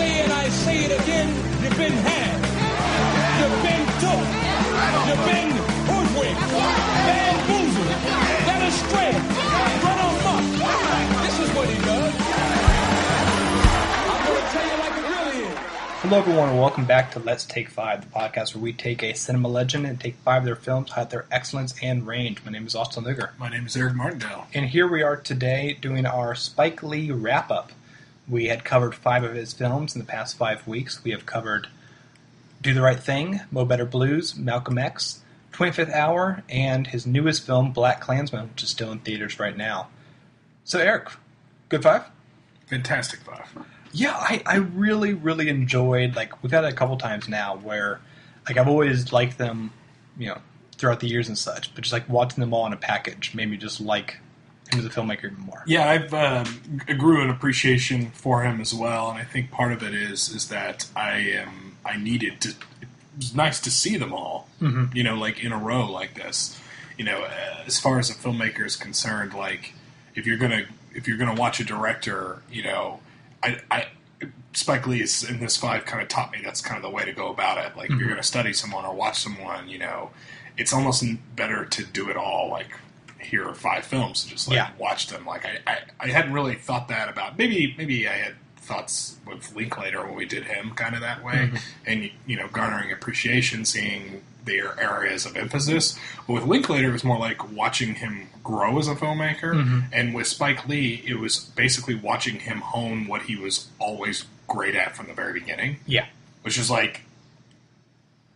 say and I say it again, you've been had. You've been took. You've been hoodwinked, bamboozled, led astray, run amok. This is what he does. I'm going to tell you like it really is. Hello everyone and welcome back to Let's Take 5, the podcast where we take a cinema legend and take 5 of their films, highlight their excellence and range. My name is Austin Luger. My name is Eric Martindale. And here we are today doing our Spike Lee wrap-up. We had covered 5 of his films in the past 5 weeks. We have covered Do the Right Thing, Mo Better Blues, Malcolm X, 25th Hour, and his newest film, BlackkKlansman, which is still in theaters right now. So Eric, good 5? Fantastic 5. Yeah, I really, really enjoyed, we've had it a couple times now where, I've always liked them, throughout the years and such, but just, watching them all in a package made me just like him as a filmmaker even more. Yeah, I've grew an appreciation for him as well, and I think part of it is that I needed to, it was nice to see them all, in a row like this. As far as a filmmaker is concerned, if you're gonna watch a director, I Spike Lee is in this 5 kind of taught me that's kind of the way to go about it. If you're going to study someone or watch someone, it's almost better to do it all. Here are 5 films, just watch them. I hadn't really thought that about. Maybe I had thoughts with Linklater when we did him kind of that way, and garnering appreciation, seeing their areas of emphasis. But with Linklater, it was more like watching him grow as a filmmaker, and with Spike Lee, it was basically watching him hone what he was always great at from the very beginning. Yeah. Which is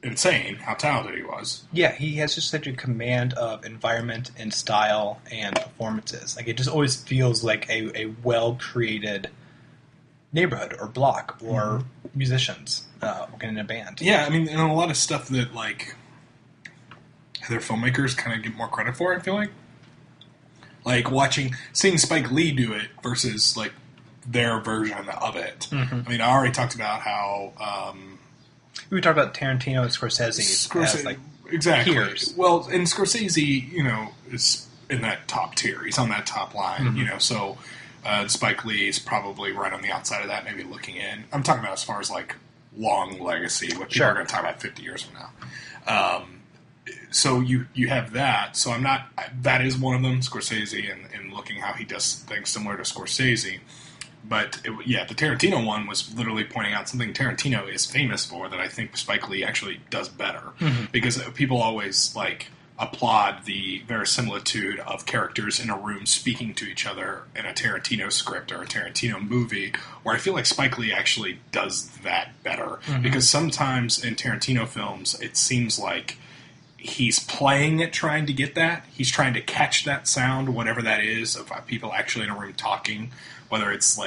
insane how talented he was. Yeah, he has just such a command of environment and style and performances. It just always feels like a well-created neighborhood or block or musicians working in a band. Yeah, and a lot of stuff that, other filmmakers kind of get more credit for, I feel like. Seeing Spike Lee do it versus, their version of it. I already talked about how... we talked about Tarantino and Scorsese. Exactly. Peers. Well, and Scorsese, is in that top tier. He's on that top line, so Spike Lee is probably right on the outside of that, maybe looking in. I'm talking about as far as, long legacy, what people are going to talk about 50 years from now. So you have that. So I'm not... That is one of them, Scorsese, and looking how he does things similar to Scorsese. But, the Tarantino one was literally pointing out something Tarantino is famous for that I think Spike Lee actually does better. Because people always, applaud the verisimilitude of characters in a room speaking to each other in a Tarantino script or a Tarantino movie, where I feel like Spike Lee actually does that better. Because sometimes in Tarantino films, it seems like he's playing it, trying to get that. He's trying to catch that sound, whatever that is, of people actually in a room talking. Whether it's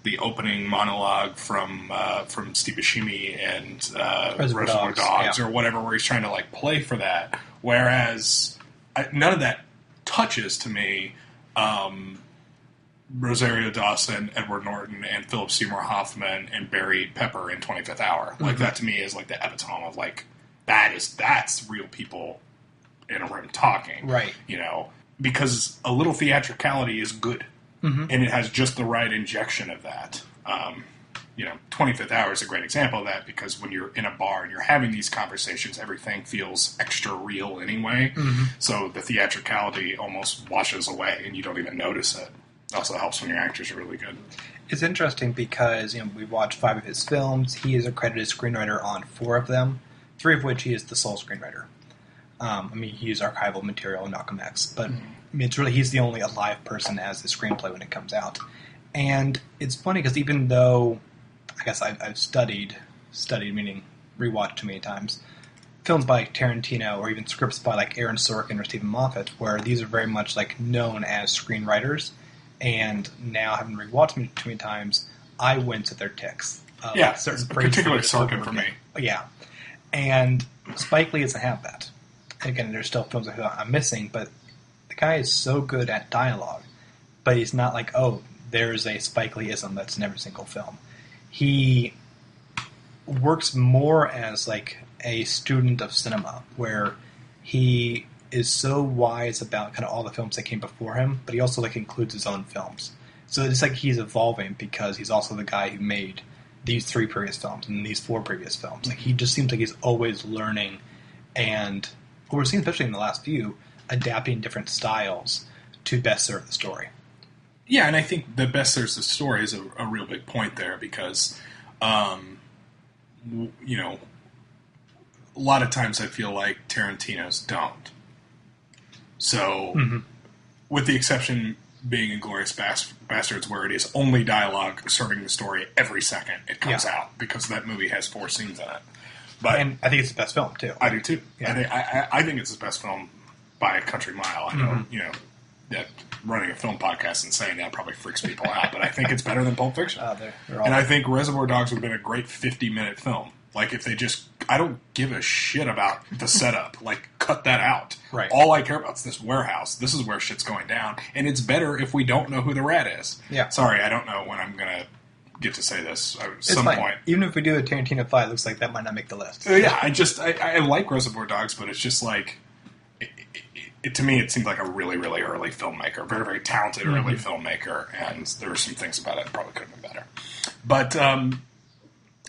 the opening monologue from Steve Buscemi and Reservoir Dogs or whatever, where he's trying to play for that. Whereas none of that touches to me Rosario Dawson, Edward Norton, and Philip Seymour Hoffman and Barry Pepper in 25th Hour. That to me is the epitome of that's real people in a room talking. Right. Because a little theatricality is good. And it has just the right injection of that. 25th Hour is a great example of that, because when you're in a bar and you're having these conversations, everything feels extra real anyway. So the theatricality almost washes away and you don't even notice it. It also helps when your actors are really good. It's interesting because we watched 5 of his films. He is a credited screenwriter on 4 of them, 3 of which he is the sole screenwriter. He used archival material in Malcolm X, but it's really, he's the only alive person as the screenplay when it comes out. And it's funny because even though, I guess I've studied meaning rewatched too many times, films by Tarantino or even scripts by Aaron Sorkin or Stephen Moffat, where these are very much known as screenwriters, and now having rewatched them too many times, I wince at their tics. Certain particular Sorkin for me. Yeah. And Spike Lee doesn't have that. Again, there's still films that I'm missing, but the guy is so good at dialogue, but he's not there's a Spike Lee-ism that's in every single film. He works more as a student of cinema, where he is so wise about kind of all the films that came before him, but he also includes his own films. So it's he's evolving because he's also the guy who made these 3 previous films and these 4 previous films. Like, he just seems like he's always learning, and what we're seeing, especially in the last few, adapting different styles to best serve the story. Yeah, and I think the best serves the story is a real big point there because, you know, a lot of times I feel like Tarantino's don't. So, with the exception being Inglourious Bastards, where it is only dialogue serving the story every second it comes out, because that movie has 4 scenes in it. But And I think it's the best film, too. I do, too. Yeah. I think it's his best film by a country mile. I know, you know, that running a film podcast and saying that probably freaks people out, but I think it's better than Pulp Fiction. And I think Reservoir Dogs would have been a great 50-minute film. Like, if they just... I don't give a shit about the setup. Like, cut that out. Right. All I care about is this warehouse. This is where shit's going down. And it's better if we don't know who the rat is. Yeah. Sorry, I don't know when I'm going to get to say this at It's some fine. point. Even if we do a Tarantino 5, it looks like that might not make the list. Yeah, I like Reservoir Dogs, but it's just like... to me, it seemed like a really, really early filmmaker. Very, very talented early filmmaker. And there were some things about it that probably could have been better. But...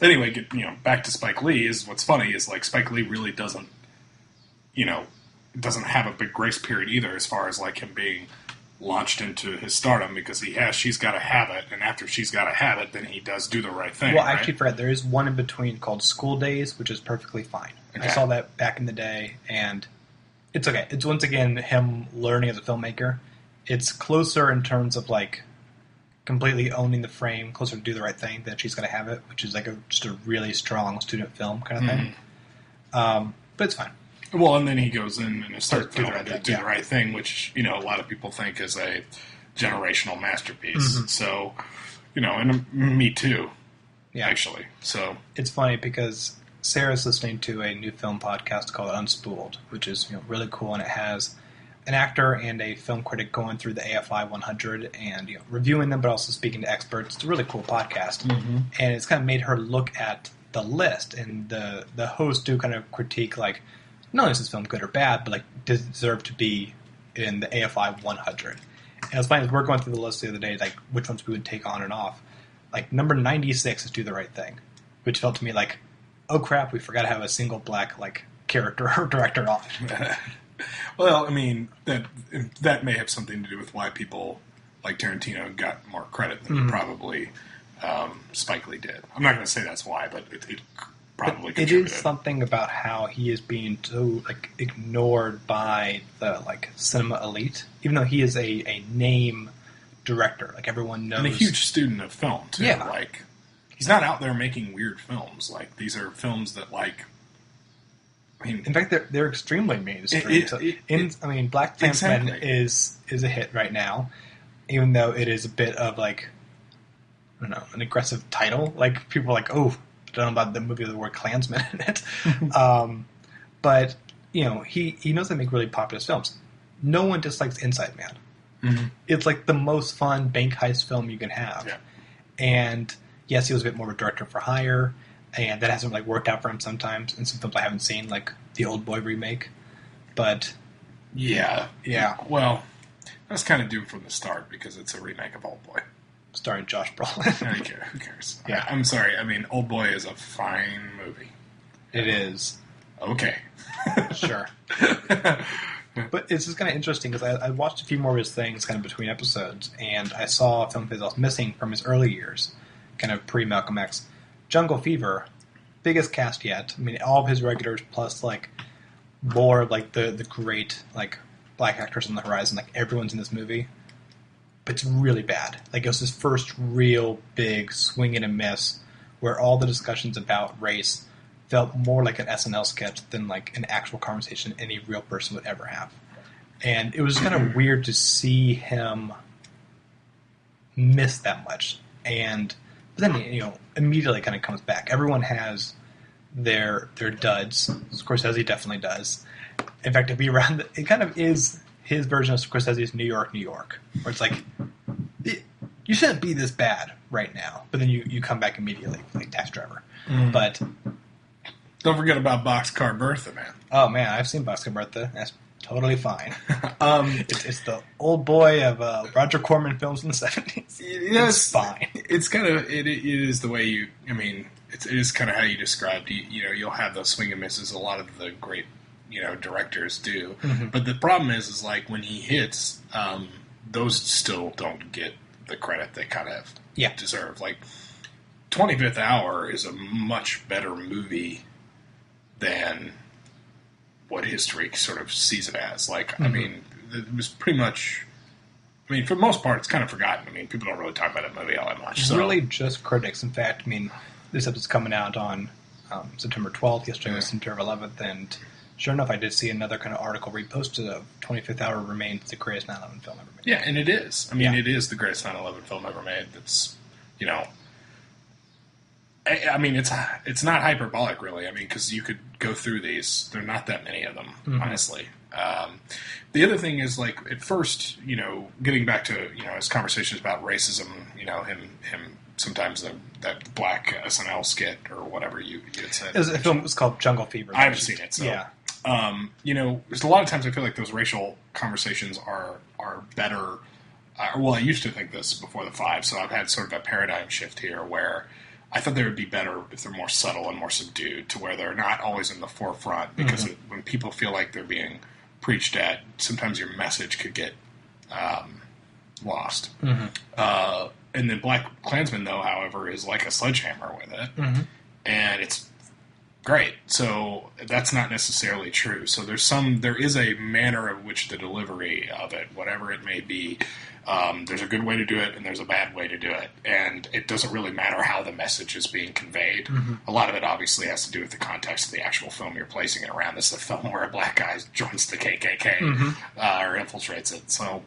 anyway, you know, back to Spike Lee, is what's funny is, like, Spike Lee really doesn't, you know, doesn't have a big grace period either as far as, like, him being launched into his stardom, because She's Gotta Have It, and after She's Gotta Have It, then he does Do the Right Thing. Well, I actually forgot, there is one in between called School Days, which is perfectly fine. Okay. I saw that back in the day, and it's okay. It's, once again, him learning as a filmmaker. It's closer in terms of, like, completely owning the frame, closer to Do the Right Thing than She's Gotta Have It, which is like just a really strong student film kind of thing. But it's fine. Well, and then he goes in and starts Do Do the Right Thing, the Right Thing, which, you know, a lot of people think is a generational masterpiece. So, you know, and me too, actually. So it's funny because Sarah's listening to a new film podcast called Unspooled, which is, you know, really cool, and it has an actor and a film critic going through the AFI 100 and, you know, reviewing them, but also speaking to experts. It's a really cool podcast, and it's kind of made her look at the list, and the host do kind of critique, like, not only is this film good or bad, but, like, does it deserve to be in the AFI 100? And it's funny, as we're going through the list the other day, like, which ones we would take on and off. Like, number 96 is Do the Right Thing, which felt to me like, oh crap, we forgot to have a single black, like, character or director on it. Well, I mean, that may have something to do with why people like Tarantino got more credit than probably Spike Lee did. I'm not going to say that's why, but it probably contributed. It is something about how he is being so, like, ignored by the, like, cinema elite, even though he is a name director. Like, everyone knows. And a huge student of film, too. Yeah. Like, he's not out there making weird films. Like, these are films that, like... I mean, in fact, they're extremely mainstream. BlackkKlansman exactly. is a hit right now, even though it is a bit of, like, I don't know, an aggressive title. Like, people are like, oh, I don't know about the movie with the word Klansman in it. But, you know, he knows how to make really popular films. No one dislikes Inside Man. It's, like, the most fun bank heist film you can have. Yeah. And, yes, he was a bit more of a director for hire, and that hasn't, like, worked out for him sometimes in some films I haven't seen, like the Old Boy remake. But yeah. Well, that's kind of doomed from the start because it's a remake of Old Boy, starring Josh Brolin. Who cares? Yeah. I'm sorry. I mean, Old Boy is a fine movie. It is. Okay. Sure. But it's just kind of interesting because I watched a few more of his things kind of between episodes, and I saw a film of his I was missing from his early years, kind of pre-Malcolm X. Jungle Fever, biggest cast yet. I mean, all of his regulars plus, like, more of, like, the great, like, black actors on the horizon. Like, everyone's in this movie. But it's really bad. Like, it was his first real big swing and a miss where all the discussions about race felt more like an SNL sketch than, like, an actual conversation any real person would ever have. And it was kind of weird to see him miss that much. But then, you know, immediately kind of comes back. Everyone has their duds. Scorsese definitely does. In fact, if we round it kind of is his version of Scorsese's New York, where it's like, you shouldn't be this bad right now. But then you come back immediately, like Taxi Driver. But don't forget about Boxcar Bertha, man. Oh man, I've seen Boxcar Bertha. That's totally fine. It's the old boy of Roger Corman films in the 70s. Yes, it's fine. It's kind of it is the way you. I mean, it is kind of how you described. You'll have those swing and misses. A lot of the great directors do. Mm-hmm. But the problem is like when he hits, those still don't get the credit they kind of deserve. Like 25th Hour is a much better movie than what history sort of sees it as. Like, Mm-hmm. I mean, it was pretty much. I mean, for the most part, it's kind of forgotten. I mean, people don't really talk about that movie all that much. So. Really, just critics. In fact, I mean, this episode's coming out on September 12th. Yesterday was September 11th, and sure enough, I did see another kind of article reposted of 25th Hour remains the greatest 9/11 film ever made. Yeah, and it is. I mean, it is the greatest 9/11 film ever made. That's, I mean, it's not hyperbolic, really. I mean, because you could go through these. There are not that many of them, honestly. The other thing is, like, at first, getting back to, his conversations about racism, him sometimes that black SNL skit or whatever you had said. A film was called Jungle Fever. I haven't seen it, so. Yeah. There's a lot of times I feel like those racial conversations are better. Well, I used to think this before the 5, so I've had sort of a paradigm shift here where I thought they would be better if they're more subtle and more subdued, to where they're not always in the forefront, because when people feel like they're being preached at, sometimes your message could get lost. And then BlackkKlansman, though, however, is like a sledgehammer with it, and it's great. So that's not necessarily true. So there is a manner of which the delivery of it, whatever it may be, there's a good way to do it and there's a bad way to do it, and it doesn't really matter how the message is being conveyed. A lot of it obviously has to do with the context of the actual film you're placing it around. This is a film where a black guy joins the KKK or infiltrates it. So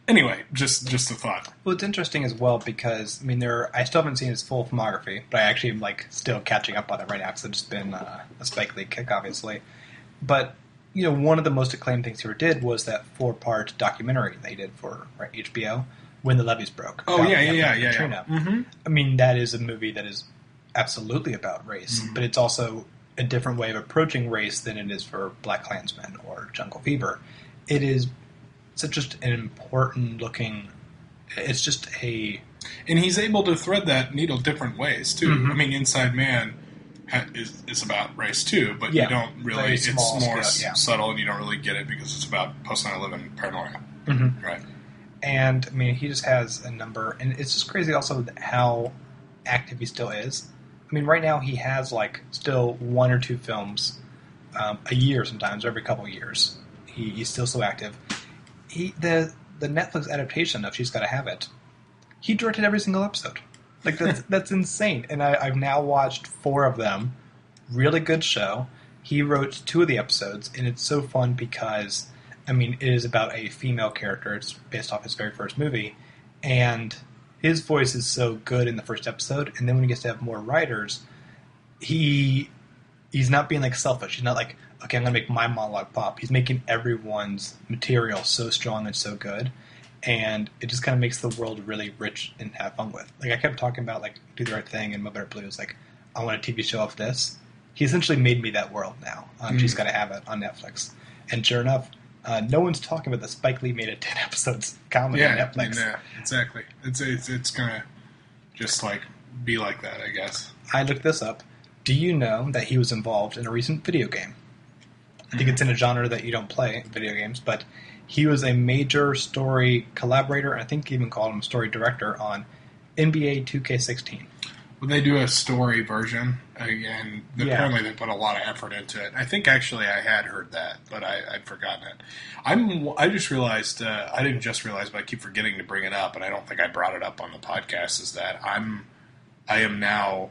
anyway, just a thought. Well, it's interesting as well because, I mean, I still haven't seen his full filmography, but I actually am, like, still catching up on it right now because it's just been a Spike Lee kick, obviously. But, one of the most acclaimed things he ever did was that 4-part documentary they did for HBO, When the Levees Broke. Oh, yeah. Mm-hmm. I mean, that is a movie that is absolutely about race, but it's also a different way of approaching race than it is for BlackkKlansman or Jungle Fever. It is just an important looking. It's just a. And he's able to thread that needle different ways, too. I mean, Inside Man is about race, too, but you don't really. It's more subtle, and you don't really get it because it's about post 9/11 paranoia. Right. And, I mean, he just has a number. And it's just crazy also how active he still is. I mean, right now he has, like, still 1 or 2 films a year sometimes, or every couple of years. He's still so active. The Netflix adaptation of She's Gotta Have It, he directed every single episode. Like, that's insane. And I've now watched 4 of them. Really good show. He wrote 2 of the episodes, and it's so fun because, I mean, it is about a female character. It's based off his very first movie. And his voice is so good in the first episode, and then when he gets to have more writers, he's not being, like, selfish. He's not like, okay, I'm going to make my monologue pop. He's making everyone's material so strong and so good. And it just kind of makes the world really rich and have fun with. Like, I kept talking about, like, Do the Right Thing and My Better Blues. Like, I want a TV show of this. He essentially made me that world now. She's Gotta Have It on Netflix. And sure enough, no one's talking about the Spike Lee made a 10 episodes comedy on Netflix. Yeah, exactly. It's going to just, like, be like that, I guess. I looked this up. Do you know that he was involved in a recent video game? I think it's in a genre that you don't play, video games, but he was a major story collaborator, and I think you even called him story director on NBA 2K16. Well, they do a story version, and apparently they put a lot of effort into it. I think actually I had heard that, but I'd forgotten it. I just realized, I didn't just realize, but I keep forgetting to bring it up, and I don't think I brought it up on the podcast, is that I am now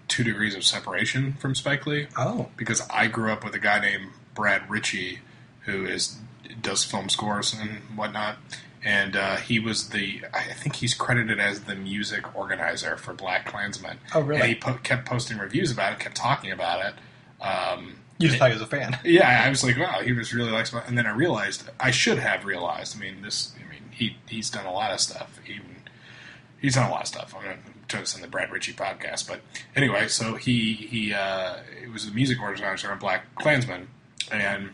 2 degrees of separation from Spike Lee. Oh. Because I grew up with a guy named Brad Ritchie who does film scores and whatnot. And he was I think he's credited as the music organizer for BlackkKlansman. Oh, really? And he kept posting reviews about it, kept talking about it. You just thought he was a fan. Yeah, I was like, wow, he just really likes it. And then I realized, I should have realized, he's done a lot of stuff. He's done a lot of stuff. I'm going to turn this in the Brad Ritchie podcast. But anyway, so he was a music organizer on BlackkKlansman. And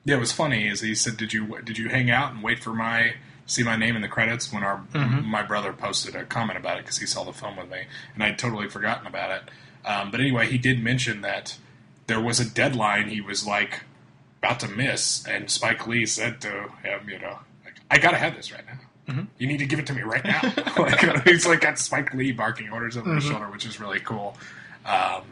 yeah, it was funny is he said, did you hang out and wait for my see my name in the credits when my brother posted a comment about it because he saw the film with me, and I'd totally forgotten about it. But anyway, he did mention that there was a deadline he was like about to miss, and Spike Lee said to him, like, I gotta have this right now. You need to give it to me right now. Like, he's like got Spike Lee barking orders over his shoulder, which is really cool. I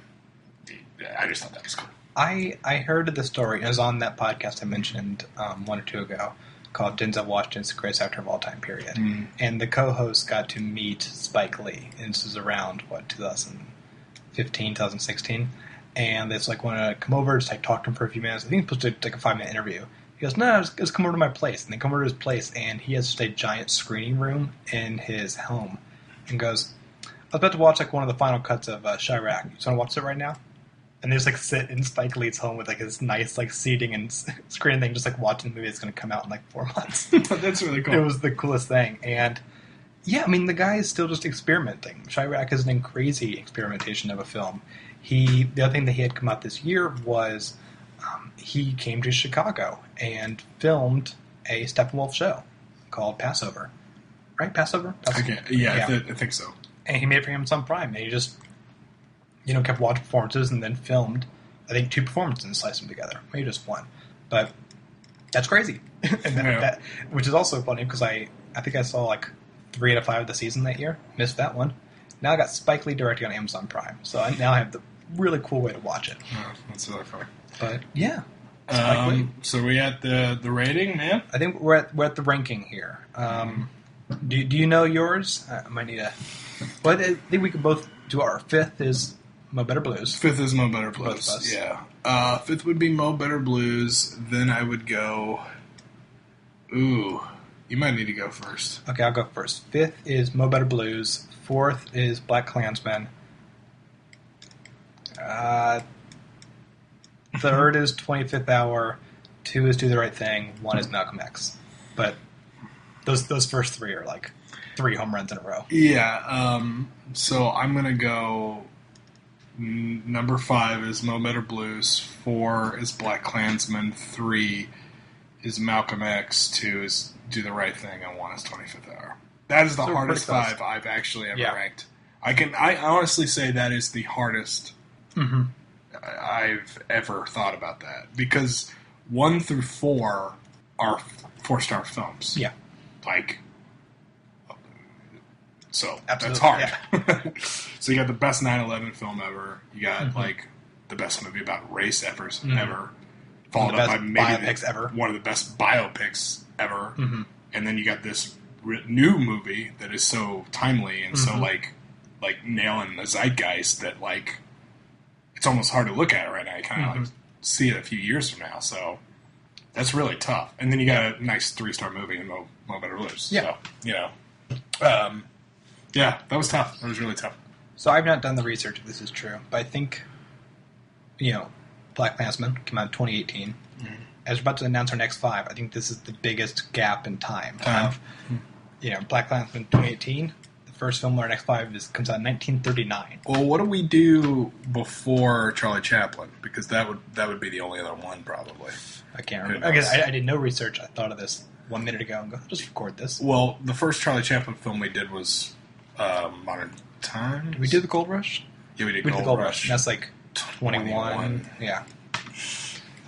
just thought that was cool. I heard of the story. It was on that podcast I mentioned 1 or 2 ago called Denzel Washington's Greatest Actor of All Time, period. And the co-host got to meet Spike Lee. And this was around, 2015, 2016. And they like want to come over, just like talk to him for a few minutes. I think it was supposed to like a 5-minute interview. He goes, no, just come over to my place. And they come over to his place, and he has just a giant screening room in his home. And goes, I was about to watch like one of the final cuts of Chirac. You just want to watch it right now? And they just like sit in Spike Lee's home with like his nice like seating and screen thing, just like watching the movie that's going to come out in like 4 months. That's really cool. It was the coolest thing. And yeah, I mean, the guy is still just experimenting. Chirac is a crazy experimentation of a film. The other thing that he had come out this year was he came to Chicago and filmed a Steppenwolf show called Passover. Right? Passover? Okay. Yeah. I think so. And he made it for Amazon Prime. And he just, kept watching performances and then filmed, I think, 2 performances and sliced them together. Maybe just 1. But that's crazy. And that, which is also funny because I think I saw like 3 out of 5 of the season that year. Missed that one. Now I got Spike Lee directing on Amazon Prime. So I now have the really cool way to watch it. Oh, that's really funny. But yeah. So we at the rating, man? I think we're at the ranking here. Do you know yours? I might need a... Well, I think we could both do our 5th is Mo Better Blues. 5th is Mo Better Blues. Both of us. Yeah. 5th would be Mo Better Blues. Then I would go... Ooh. You might need to go first. Okay, I'll go first. 5th is Mo Better Blues. 4th is BlackkKlansman. 3rd is 25th Hour. 2 is Do the Right Thing. 1 is Malcolm X. But those first 3 are like 3 home runs in a row. Yeah. So I'm going to go... Number 5 is Mo Better Blues. 4 is BlackkKlansman. 3 is Malcolm X. 2 is Do the Right Thing. And 1 is 25th Hour. That is the hardest 5 I've actually ever ranked. I honestly say that is the hardest I've ever thought about that. Because 1 through 4 are 4-star films. Yeah. So absolutely, that's hard. Yeah. So you got the best 9/11 film ever. You got the best movie about race ever, followed up by maybe biopics ever. One of the best biopics ever. And then you got this new movie that is so timely and so like nailing the zeitgeist that like it's almost hard to look at it right now. You kind of like see it a few years from now. So that's really tough. And then you got a nice 3-star movie in Mo Better Blues. Yeah. So, yeah, that was tough. That was really tough. So I've not done the research if this is true, but I think, BlackkKlansman came out in 2018. As we're about to announce our next 5, I think this is the biggest gap in time. BlackkKlansman 2018, the first film of our next 5 comes out in 1939. Well, what do we do before Charlie Chaplin? Because that would be the only other one, probably. I can't remember. I guess I did no research. I thought of this 1 minute ago and go, just record this. Well, the first Charlie Chaplin film we did was Modern Times. Did we do The Gold Rush? Yeah, we did Gold Rush. That's like 21. Yeah.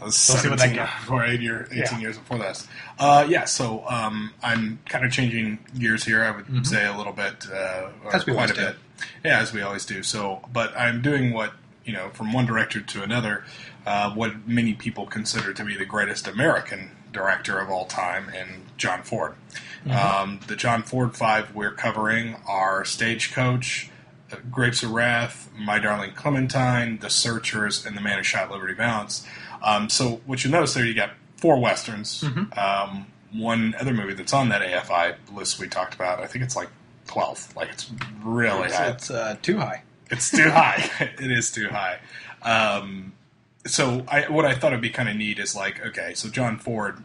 I was 17 before 18 years before this. So I'm kind of changing gears here, I would say a little bit. As we quite always a do. bit. Yeah, as we always do. So, but I'm doing what, from one director to another, what many people consider to be the greatest American director of all time, in John Ford. The John Ford 5 we're covering are Stagecoach, Grapes of Wrath, My Darling Clementine, The Searchers, and The Man Who Shot Liberty Valance. So what you notice there, you got 4 Westerns. One other movie that's on that AFI list we talked about, I think it's like 12. Like, it's really high. It's too high. It's too high. It is too high. So what I thought would be kind of neat is like, okay, so John Ford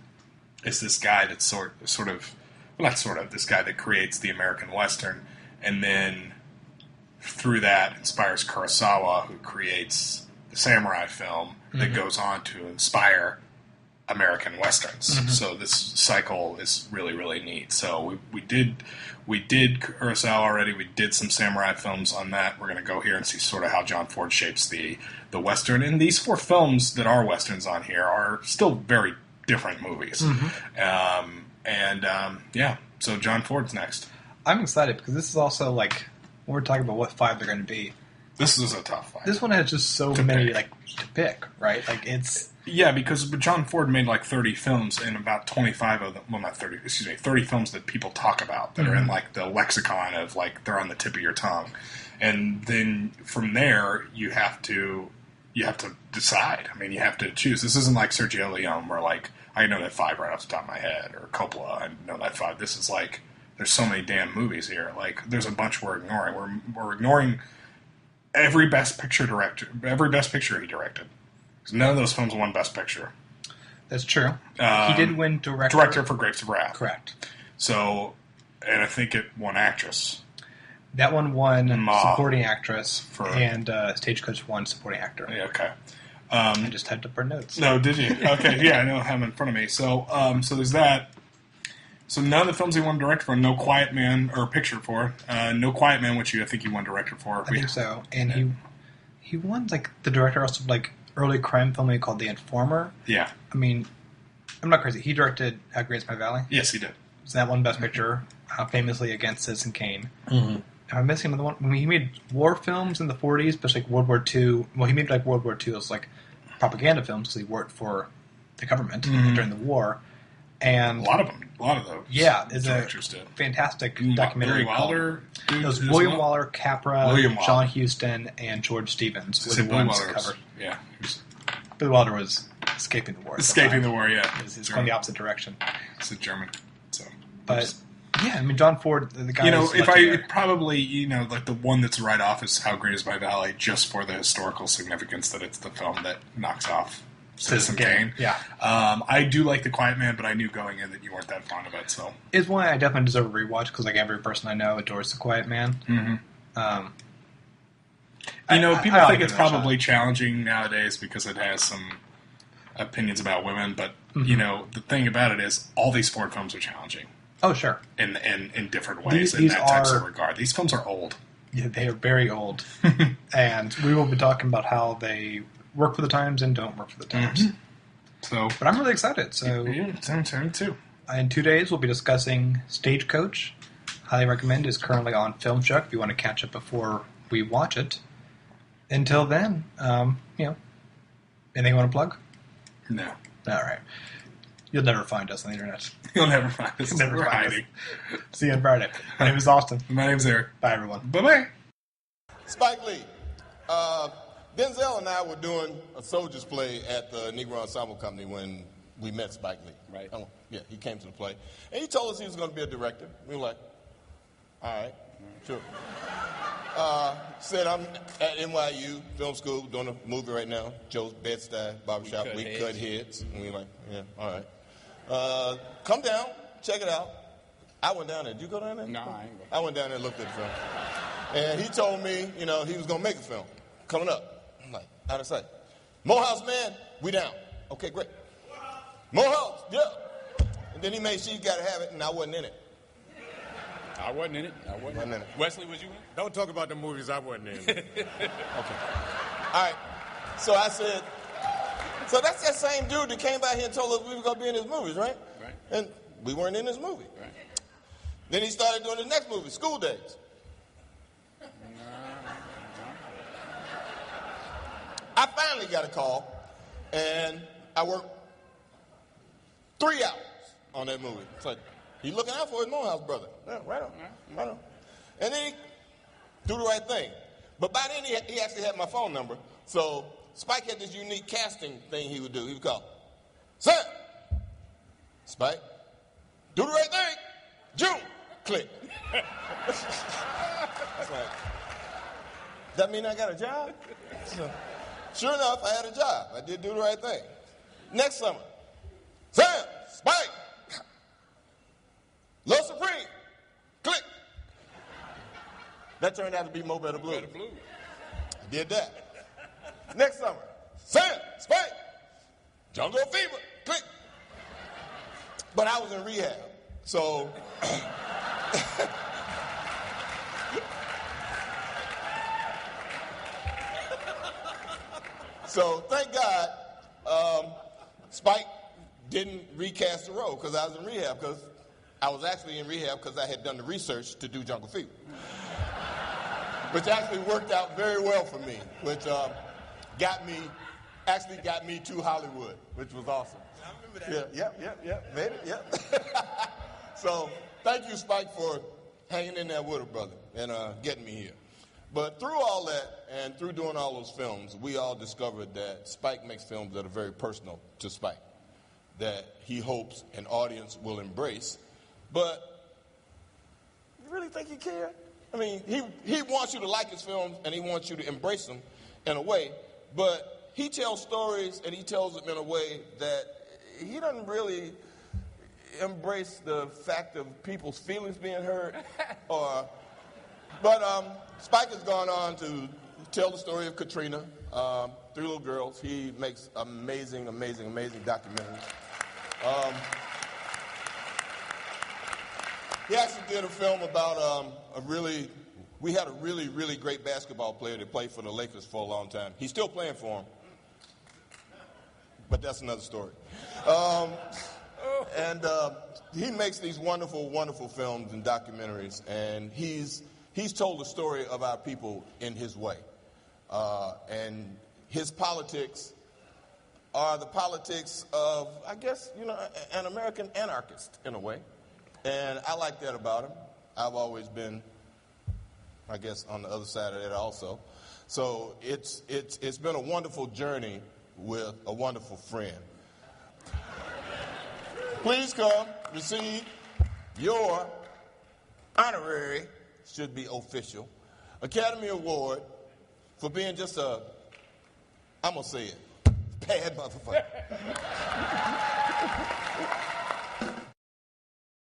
is this guy that's this guy that creates the American Western, and then through that inspires Kurosawa, who creates the samurai film that goes on to inspire American westerns. Mm-hmm. So this cycle is really, really neat. So we did Kurosawa already. We did some samurai films on that. We're going to go here and see sort of how John Ford shapes the western. And these 4 films that are westerns on here are still very different movies. Mm-hmm. Yeah. So John Ford's next. I'm excited because this is also like when we're talking about what 5 they're going to be. This is a tough 5. This one has just so many to pick, right? Like it's. Yeah, because John Ford made like 30 films, and about 25 of them, well, not 30, 30 films that people talk about that are in like the lexicon of like they're on the tip of your tongue. And then from there, you have to decide. I mean, you have to choose. This isn't like Sergio Leone where like I know that 5 right off the top of my head, or Coppola, I know that 5. This is like there's so many damn movies here. Like there's a bunch we're ignoring. We're ignoring every best picture he directed. None of those films won Best Picture. That's true. He did win director for Grapes of Wrath. Correct. So, and I think it won actress. That one won supporting actress, and Stagecoach won supporting actor. Yeah, okay. I just typed up our notes. No, did you? Okay, yeah, I know I have them in front of me. So, so there's that. So none of the films he won director for, No Quiet Man, or picture for. No Quiet Man, which I think he won director for. I think so. And he won, like, the director also, like, early crime film called The Informer. Yeah. I mean, I'm not crazy. He directed How Great Is My Valley? Yes, he did. So that won Best Picture, famously against Citizen Kane. Mm-hmm. Am I missing another one? I mean, he made war films in the 40s, but like World War II. Well, he made like World War II as like propaganda films because he worked for the government during the war. And a lot of those. Yeah, is a did. fantastic documentary. Wilder. It was William Waller, Capra, John Huston, and George Stevens were the ones that covered. Yeah. Billy Wilder was escaping the war. Escaping the war, yeah. He's going the opposite direction. It's a German. So, but yeah, I mean, John Ford, the guy. If I probably, like the one that's right off is How Great Is My Valley, just for the historical significance that it's the film that knocks off Citizen Kane. Yeah. I do like The Quiet Man, but I knew going in that you weren't that fond of it, so. It's one I definitely deserve a rewatch because like every person I know adores The Quiet Man. Mm-hmm. People think it's probably challenging nowadays because it has some opinions about women, but, the thing about it is all these Ford films are challenging. Oh, sure. In different ways, in that types of regard. These films are old. Yeah, they are very old. And we will be talking about how they work for the times and don't work for the times. Mm-hmm. So, but I'm really excited. So, yeah, I'm too. In 2 days, we'll be discussing Stagecoach. Highly recommend. Is currently on Film Chuck if you want to catch it before we watch it. Until then, anything you want to plug? No. All right. You'll never find us on the internet. You'll never find us. We're hiding. See you on Friday. My name is Austin. My name's Eric. Bye, everyone. Bye-bye. Spike Lee. Denzel and I were doing a soldier's play at the Negro Ensemble Company when we met Spike Lee. Right. Yeah, he came to the play. And he told us he was going to be a director. We were like, all right, sure. Said, I'm at NYU Film School doing a movie right now, Joe's Bed-Stuy Barbershop. We cut heads. And we were like, yeah, all right. Come down, check it out. I went down there. Did you go down there? No, I ain't go. I went down there and looked at the film. And he told me, he was going to make a film coming up. I'm like, out of sight. Morehouse Man, we down. Okay, great. Morehouse, yeah. And then he made sure you got to have it, and I wasn't in it. I wasn't in it. Wesley, was you in? Don't talk about the movies I wasn't in. Okay. All right. So I said, so that's that same dude that came by here and told us we were going to be in his movies, right? Right. And we weren't in his movie. Right. Then he started doing the next movie, School Days. I finally got a call, and I worked 3 hours on that movie. It's like, he's looking out for his Morehouse brother. Yeah, right on. And then he do the right thing. But by then, he actually had my phone number. So Spike had this unique casting thing he would do. He would call, Sam, Spike, do the right thing. June, click. It's like, that mean I got a job? So, sure enough, I had a job. I did do the right thing. Next summer, Sam, Spike, Low Supreme, click. That turned out to be Mo Better Blue. I did that. Next summer, Sam, Spike, Jungle Fever, click. But I was in rehab, so so thank God Spike didn't recast the role because I was in rehab, because I was actually in rehab because I had done the research to do Jungle Fever, which actually worked out very well for me, which got me to Hollywood, which was awesome. I remember that. Yeah, made it, yeah. So thank you, Spike, for hanging in there with her, brother, and getting me here. But through all that and through doing all those films, we all discovered that Spike makes films that are very personal to Spike, that he hopes an audience will embrace. But you really think he cared? I mean, he wants you to like his films and he wants you to embrace them in a way, but he tells stories and he tells them in a way that he doesn't really embrace the fact of people's feelings being hurt. But Spike has gone on to tell the story of Katrina, Three Little Girls. He makes amazing documentaries. He actually did a film about we had a really great basketball player that played for the Lakers for a long time. He's still playing for them, but that's another story. And he makes these wonderful films and documentaries, and he's told the story of our people in his way. And his politics are the politics of, I guess, an American anarchist in a way. And I like that about him. I've always been, I guess, on the other side of that also. So it's been a wonderful journey with a wonderful friend. Please come receive your honorary, should be official, Academy Award for being just I'm going to say it, bad motherfucker.